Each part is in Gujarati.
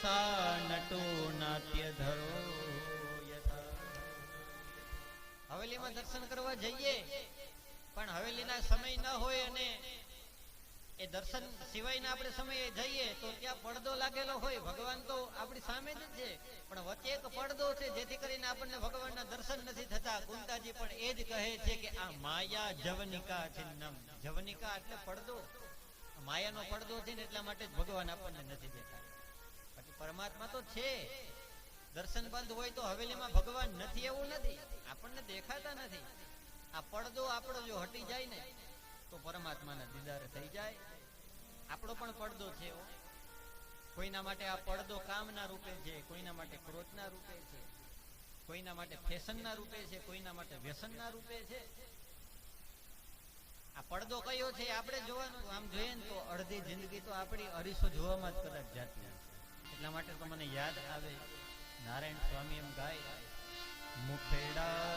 તપસા નટો નાટ્ય ધરો. હવેલીમાં દર્શન કરવા જઈએ પણ હવેલીના સમય ન હોય અને એ દર્શન સિવાયના આપણે સમયે જઈએ તો ત્યાં પડદો લાગેલો હોય. ભગવાન તો આપણી સામે જ છે પણ વચ્ચે એક પડદો છે જેથી કરીને આપણને ભગવાનના દર્શન નથી થતા. કુંતાજી પણ એ જ કહે છે કે આ માયા જવનિકા છિન્નમ. જવનિકા એટલે પડદો, માયાનો પડદો છે ને એટલા માટે જ ભગવાન આપણને નથી દેતા. બાકી પરમાત્મા તો છે. દર્શન બંધ હોય તો હવેલીમાં ભગવાન નથી એવું નથી, આપણને દેખાતા નથી. આ પડદો આપણો જો હટી જાય ને તો પરમાત્માના દીદાર થઈ જાય. આપણો પણ પડદો છે. કોઈના માટે આ પડદો કામના રૂપે છે, કોઈના માટે ક્રોધના રૂપે છે, કોઈના માટે ફેશનના રૂપે છે, કોઈના માટે વ્યસનના રૂપે છે. આ પડદો કયો છે આપણે જોવાનું. આમ જોઈએ ને તો અડધી જિંદગી તો આપણી અરીસો જોવામાં જ કદાચ જાતી હશે. એટલા માટે તો મને યાદ આવે નારાયણ સ્વામી એમ ગાય, મુખડા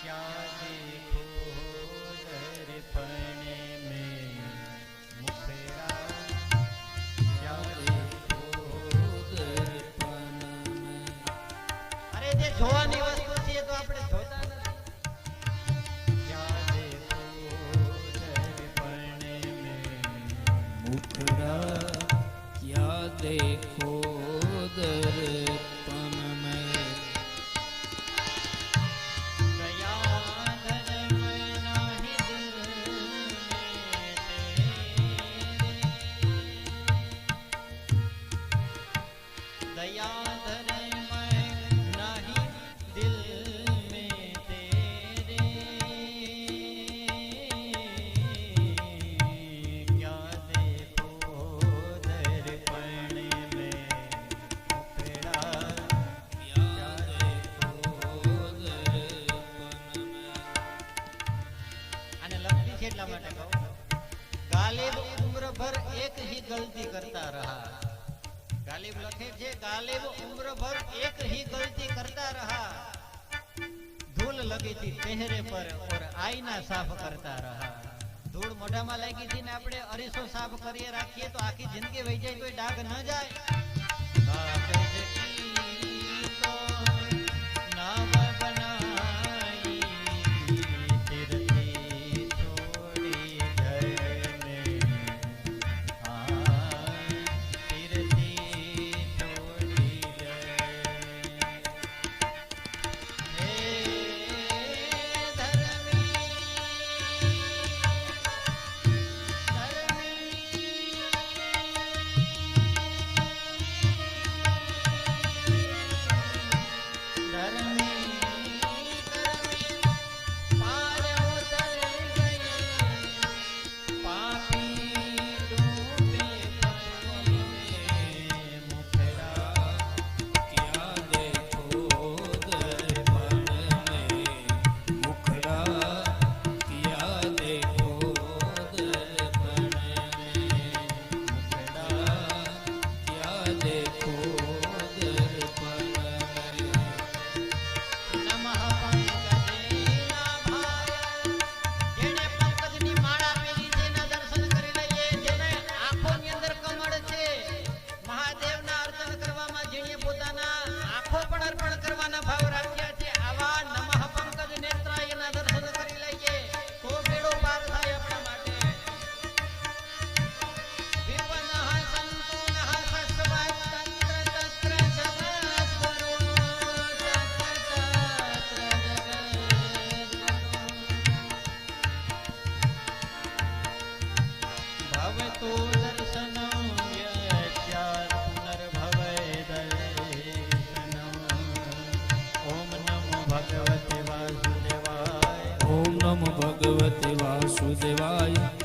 ક્યાં દેખો દર્પણ મેં, મુખડા ક્યાં દેખો દર્પણ મેં. અરે જે જોવાની વસ્તુ છે તો આપણે જોતા નથી. ક્યાં દેખો દર્પણ મેં, મુખડા ક્યાં દેખો દર્પણ મેં. गालिब उम्र भर एक ही गलती करता रहा. गालिब लखे छे गालिब उम्र भर एक ही गलती करता रहा. धूल लगी थी चेहरे पर और आईना साफ करता रहा. धूल मोઢામાં લાગી હતી ને આપણે અરીસો સાફ કરીએ રાખીએ તો આખી જિંદગી વહી જાય તો ડાઘ ન જાય. ભગવતે વાસુદેવાય.